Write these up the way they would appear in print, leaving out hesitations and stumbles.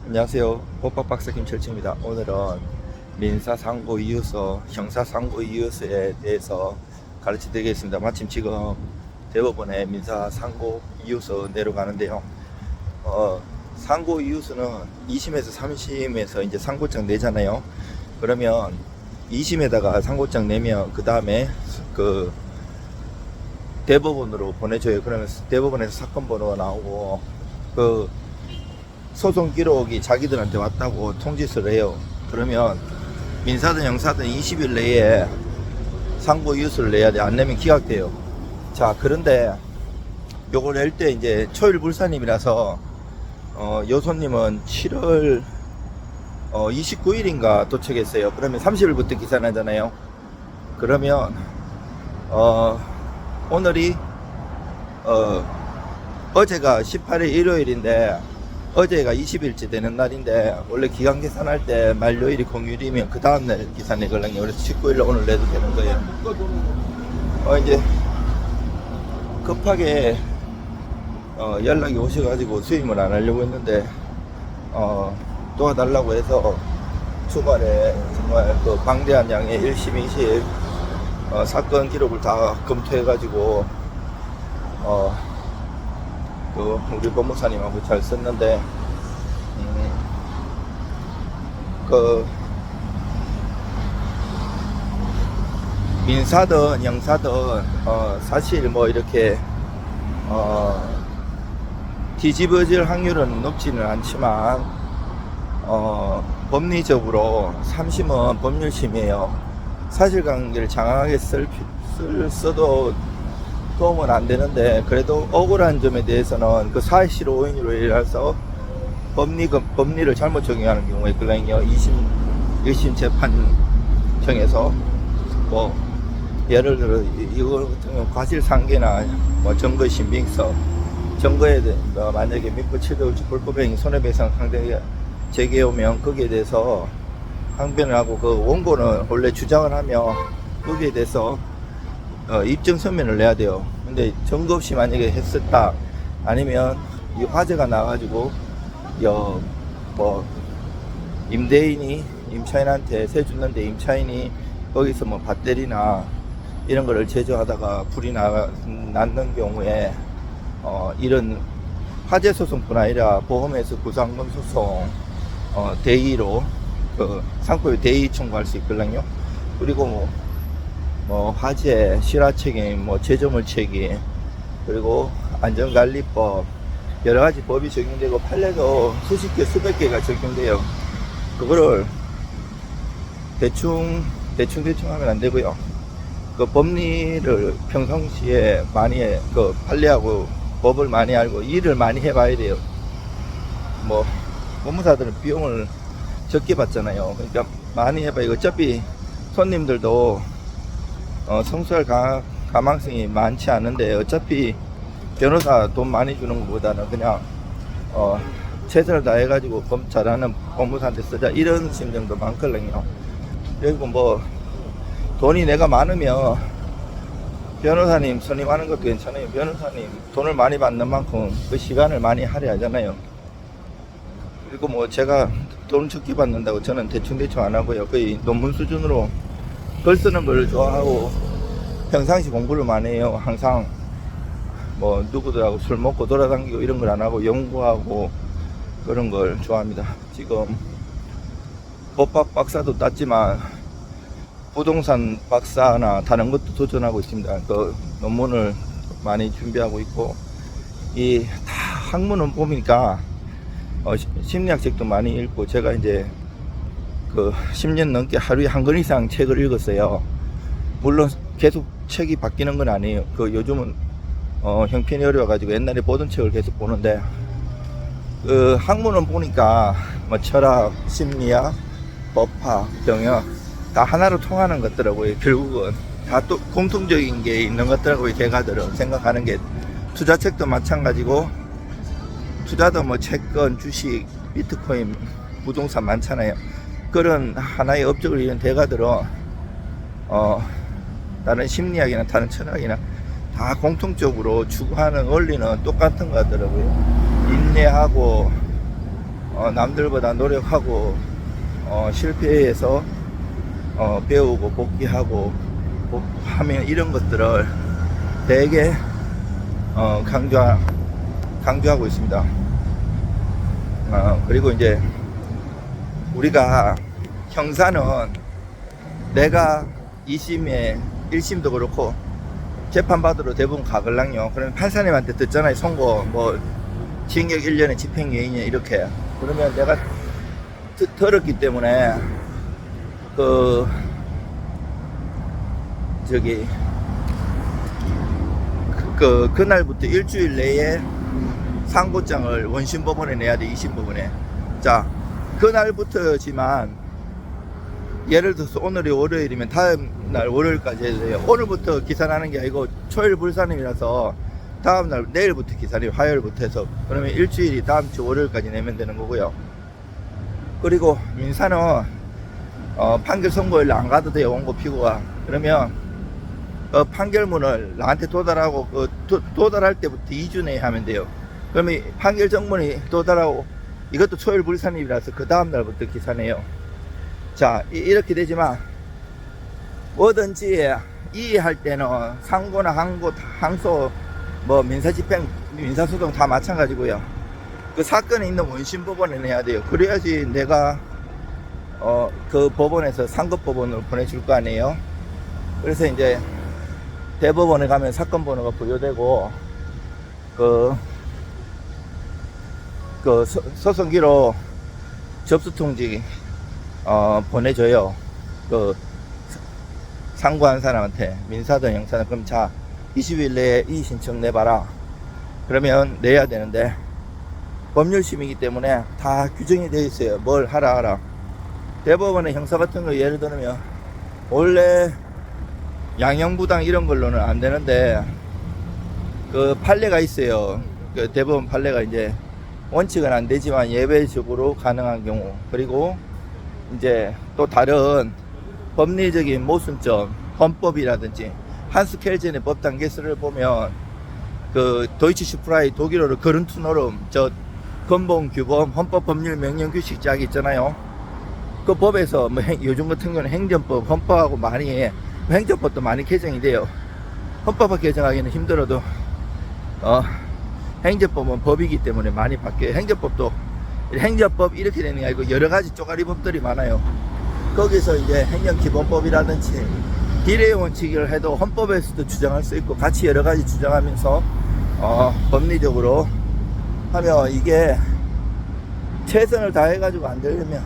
안녕하세요. 법학박사 김철치입니다. 오늘은 민사상고이유서, 형사상고이유서에 대해서 가르쳐 드리겠습니다. 마침 지금 대법원에 민사상고이유서 내려가는데요. 상고이유서는 2심에서 3심에서 이제 상고장 내잖아요. 그러면 2심에다가 상고장 내면 그 다음에 그 대법원으로 보내줘요. 그러면 대법원에서 사건 번호가 나오고 그 소송 기록이 자기들한테 왔다고 통지서를 해요. 그러면 민사든 형사든 20일 내에 상고 이유서를 내야 돼. 안 내면 기각돼요. 자, 그런데 요걸 낼 때 이제 초일 불사님이라서 요손님은 7월 29일인가 도착했어요. 그러면 30일부터 기산하잖아요. 그러면 오늘이 어제가 18일 일요일인데 어제가 20일째 되는 날인데 원래 기간 계산할 때 만료일이 공휴일이면 그 다음날 기산해 걸랑요. 그래서 19일로 오늘 내도 되는 거예요. 이제 급하게 연락이 오셔가지고 수임을 안 하려고 했는데 도와달라고 해서 주말에 정말 그 방대한 양의 1심 2심 사건 기록을 다 검토해가지고 그 우리 법무사님하고 잘 썼는데 그 민사든 형사든 사실 뭐 이렇게 뒤집어질 확률은 높지는 않지만 법리적으로 3심은 법률심이에요. 사실관계를 장황하게 써도 도움은 안 되는데 그래도 억울한 점에 대해서는 그 사실 오인으로 인해서 법리를 잘못 적용하는 경우가 있거든요. 1심 재판청에서 뭐 예를 들어 이거 같은 경우 과실상계나 뭐 증거 신빙성 증거에 만약에 민법 750 불법행위 손해배상 상대가 제기해오면 거기에 대해서 항변을 하고 그 원고는 원래 주장을 하며 거기에 대해서 입증 서면을 내야 돼요. 근데 증거 없이 만약에 했었다 아니면 이 화재가 나가지고 뭐 임차인한테 세 줬는데 임차인이 거기서 뭐 배터리나 이런 거를 제조하다가 불이 났는 경우에 이런 화재 소송뿐 아니라 보험에서 구상금 소송 대의로 그 상고의 대의 청구할 수 있거든요. 그리고 뭐 화재, 실화 책임, 뭐 제조물 책임, 그리고 안전관리법 여러 가지 법이 적용되고 판례도 수십 개, 수백 개가 적용돼요. 그거를 대충 하면 안 되고요. 그 법리를 평상시에 많이 그 판례하고 법을 많이 알고 일을 많이 해봐야 돼요. 뭐 법무사들은 비용을 적게 받잖아요. 그러니까 많이 해봐요. 어차피 손님들도 성수할 가망성이 많지 않은데 어차피 변호사 돈 많이 주는 것보다는 그냥 최선을 다해가지고 법 잘하는 법무사한테 쓰자 이런 심정도 많거든요. 그리고 뭐 돈이 내가 많으면 변호사님 선임하는 것도 괜찮아요. 변호사님 돈을 많이 받는 만큼 그 시간을 많이 할애하잖아요. 그리고 뭐 제가 돈 적게 받는다고 저는 대충 안 하고요. 거의 논문 수준으로 글 쓰는 걸 좋아하고 평상시 공부를 많이 해요. 항상 뭐 누구들하고 술 먹고 돌아다니고 이런 걸 안 하고 연구하고 그런 걸 좋아합니다. 지금 법학 박사도 땄지만 부동산 박사나 다른 것도 도전하고 있습니다. 그 논문을 많이 준비하고 있고 이 다 학문은 보니까 심리학 책도 많이 읽고 제가 이제 그 10년 넘게 하루에 한 권 이상 책을 읽었어요. 물론 계속 책이 바뀌는 건 아니에요. 그 요즘은 형편이 어려워가지고 옛날에 보던 책을 계속 보는데 그 학문은 보니까 뭐 철학, 심리학, 법학, 경영 다 하나로 통하는 것더라고요. 결국은 다 또 공통적인 게 있는 것더라고요. 제가들은 생각하는 게 투자책도 마찬가지고 투자도 뭐 채권, 주식, 비트코인, 부동산 많잖아요. 그런 하나의 업적을 이룬 대가들은 다른 심리학이나 다른 철학이나 다 공통적으로 추구하는 원리는 똑같은 것 같더라고요. 인내하고 남들보다 노력하고 실패해서 배우고 복귀하고 하면 이런 것들을 되게 강조하고 있습니다. 그리고 이제 우리가 형사는 내가 2심에 1심도 그렇고 재판받으러 대부분 가걸랑요. 그러면 판사님한테 듣잖아요. 선고 뭐 징역 1년에 집행유예냐 이렇게. 그러면 내가 들었기 때문에 그날부터 일주일 내에 상고장을 원심법원에 내야 돼. 2심법원에. 자, 그날부터지만 예를 들어서 오늘이 월요일이면 다음날 월요일까지 해야 돼요. 오늘부터 기산하는 게 아니고 초일 불산임이라서 다음날 내일부터 기산이 화요일부터 해서 그러면 일주일이 다음주 월요일까지 내면 되는 거고요. 그리고 민사는 판결 선고일 안 가도 돼요. 원고 피고가. 그러면 판결문을 나한테 도달하고 도달할 때부터 2주 내에 하면 돼요. 그러면 판결 정문이 도달하고 이것도 초일 불산임이라서 그 다음날부터 기산해요. 자, 이렇게 되지만 뭐든지 이해할 때는 상고나 항소 뭐 민사집행 민사소송 다 마찬가지고요. 그 사건에 있는 원심법원에 내야 돼요. 그래야지 내가 그 법원에서 상급법원으로 보내줄 거 아니에요. 그래서 이제 대법원에 가면 사건 번호가 부여되고 소송기로 접수통지 보내줘요. 상고한 사람한테 민사든 형사든. 그럼 자 20일 내에 이 신청 내봐라. 그러면 내야 되는데 법률심이기 때문에 다 규정이 되어 있어요. 뭘 하라. 대법원의 형사 같은 거 예를 들면 원래 양형부당 이런 걸로는 안 되는데 그 판례가 있어요. 그 대법원 판례가 이제 원칙은 안 되지만 예외적으로 가능한 경우, 그리고 이제 또 다른 법리적인 모순점, 헌법이라든지 한스 켈젠의 법 단계서를 보면 그 도이치 슈프라이 독일어로 그른투노름 저 근본 규범 헌법 법률 명령 규칙작 있잖아요. 그 법에서 뭐 요즘 같은 경우는 행정법, 헌법하고 많이 행정법도 많이 개정이 돼요. 헌법을 개정하기는 힘들어도 행정법은 법이기 때문에 많이 바뀌어요. 행정법도 행정법 이렇게 되는 게 아니고 여러 가지 쪼가리 법들이 많아요. 거기서 이제 행정기본법이라든지 비례 원칙을 해도 헌법에서도 주장할 수 있고 같이 여러 가지 주장하면서 법리적으로 하면 이게 최선을 다해가지고 안 되려면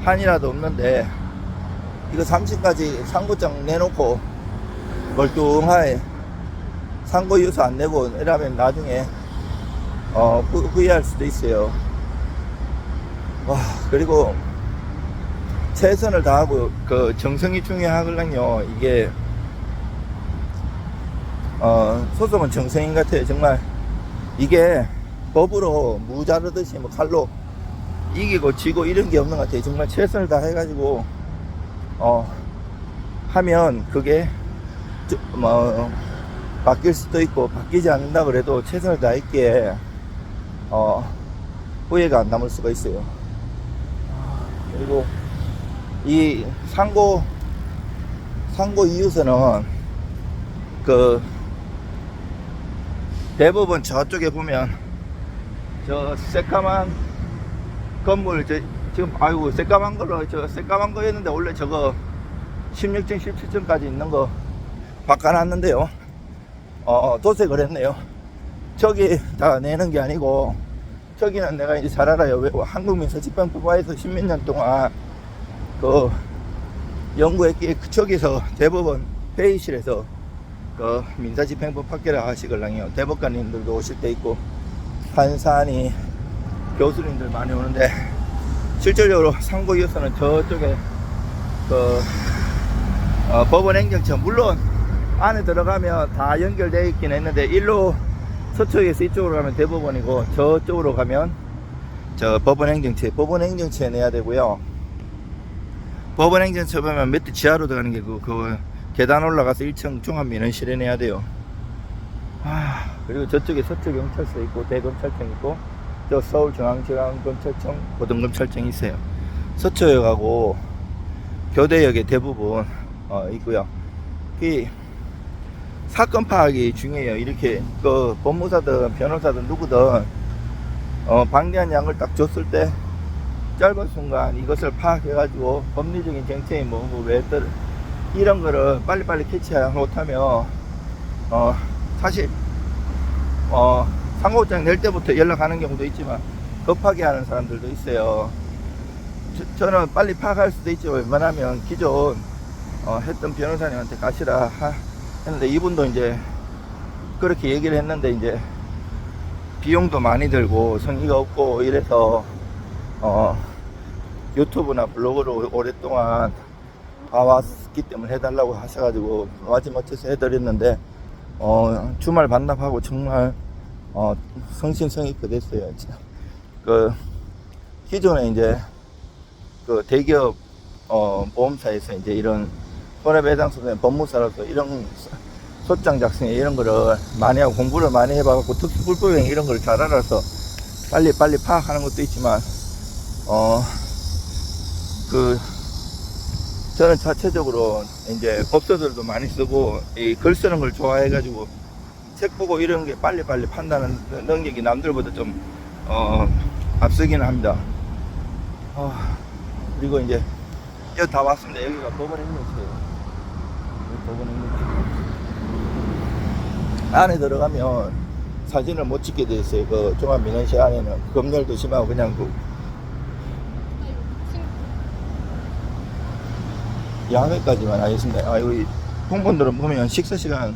한이라도 없는데 이거 3심까지 상고장 내놓고 멀뚱하게 상고유서 안 내고 이러면 나중에 후회할 수도 있어요. 그리고 최선을 다하고 그 정성이 중요하거든요. 이게 소송은 정성인 같아요. 정말 이게 법으로 무자르듯이 뭐 칼로 이기고 지고 이런 게 없는 것 같아요. 정말 최선을 다해가지고 하면 그게 바뀔 수도 있고 바뀌지 않는다 그래도 최선을 다했기에 후회가 안 남을 수가 있어요. 그리고 이 상고 이유서는 그 대법원 저쪽에 보면 저 새까만 건물 지금 아이고 새까만 걸로 새까만 거였는데 원래 저거 16층 17층까지 있는 거 바꿔놨는데요. 도색을 했네요. 저기 다 내는 게 아니고 저기는 내가 이제 잘 알아요. 한국민사집행법원에서 10몇 년 동안 그 연구했기에 저기서 대법원 회의실에서 그 민사집행법 학계를 하시걸랑요. 대법관님들도 오실 때 있고 판사니 교수님들 많이 오는데 실질적으로 상고이어서는 저쪽에 그 법원행정처 물론 안에 들어가면 다 연결되어 있긴 했는데 일로 서쪽에서 이쪽으로 가면 대법원이고 저쪽으로 가면 저 법원행정처에 내야 되고요. 법원행정처 보면 몇 대 지하로 들어가는 게 그 계단 올라가서 1층 종합민원실에 내야 돼요. 그리고 저쪽에 서쪽경찰서 있고 대검찰청 있고 저 서울중앙지방검찰청 고등검찰청이 있어요. 서초역하고 교대역에 대부분 있고요. 이 사건 파악이 중요해요. 이렇게 그 법무사든 변호사든 누구든 방대한 양을 딱 줬을 때 짧은 순간 이것을 파악해가지고 법리적인 정책이 왜 이런 거를 빨리빨리 캐치 못하면 사실 상고장 낼 때부터 연락하는 경우도 있지만 급하게 하는 사람들도 있어요. 저는 빨리 파악할 수도 있지만 웬만하면 기존 했던 변호사님한테 가시라 했는데 이분도 이제 그렇게 얘기를 했는데 이제 비용도 많이 들고 성의가 없고 이래서 유튜브나 블로그로 오랫동안 봐왔기 때문에 해달라고 하셔가지고 마지못해서 해드렸는데 주말 반납하고 정말 성심성의껏 됐어요. 그 기존에 이제 그 대기업 보험사에서 이제 이런 손해배상소송의 법무사로서 이런 소장 작성에 이런 거를 많이 하고 공부를 많이 해봐갖고 특수불법행 이런 걸 잘 알아서 빨리 파악하는 것도 있지만 저는 자체적으로 이제 법서들도 많이 쓰고 이 글 쓰는 걸 좋아해가지고 책 보고 이런 게 빨리 판단하는 능력이 남들보다 좀 앞서기는 합니다. 그리고 이제 여기 다 왔습니다. 여기가 법원 행정처예요. 법원 행정처. 안에 들어가면 사진을 못 찍게 돼 있어요. 그 종합민원실 안에는 검열도 심하고 그냥 야외까지만 하겠습니다. 여기 공무원들은 보면 식사 시간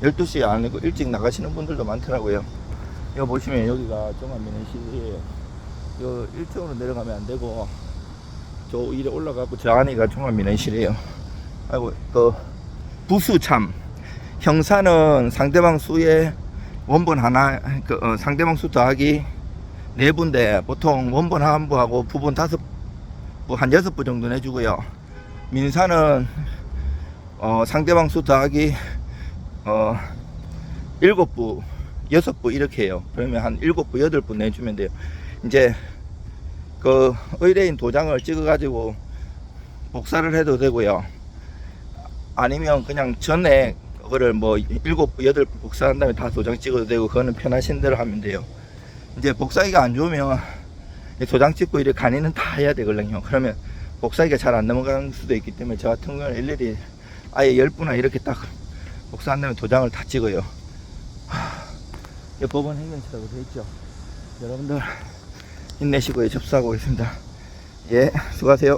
12시 안이고 일찍 나가시는 분들도 많더라고요. 여기 보시면 여기가 종합민원실이에요. 요 1층으로 내려가면 안 되고 저 위로 올라가고 저 안에가 종합민원실이에요. 아이고 그 부수참 형사는 상대방 수에 원본 하나 상대방 수 더하기 4부인데 보통 원본 한 부하고 부본 5부 한 6부 정도 내주고요. 민사는 상대방 수 더하기 7부 6부 이렇게 해요. 그러면 한 7부 8부 내주면 돼요. 이제 그 의뢰인 도장을 찍어 가지고 복사를 해도 되고요. 아니면 그냥 전에 그거를 7부 8부 복사한 다음에 다 도장 찍어도 되고 그거는 편하신 대로 하면 돼요. 이제 복사기가 안 좋으면 도장 찍고 이렇게 간이는 다 해야 되거든요. 그러면 복사기가 잘 안 넘어가는 수도 있기 때문에 저 같은 경우는 일일이 아예 10부나 이렇게 딱 복사한 다음에 도장을 다 찍어요. 법원 행정처라고 되어 있죠. 여러분들 힘내시고 접수하고 있습니다. 예, 수고하세요.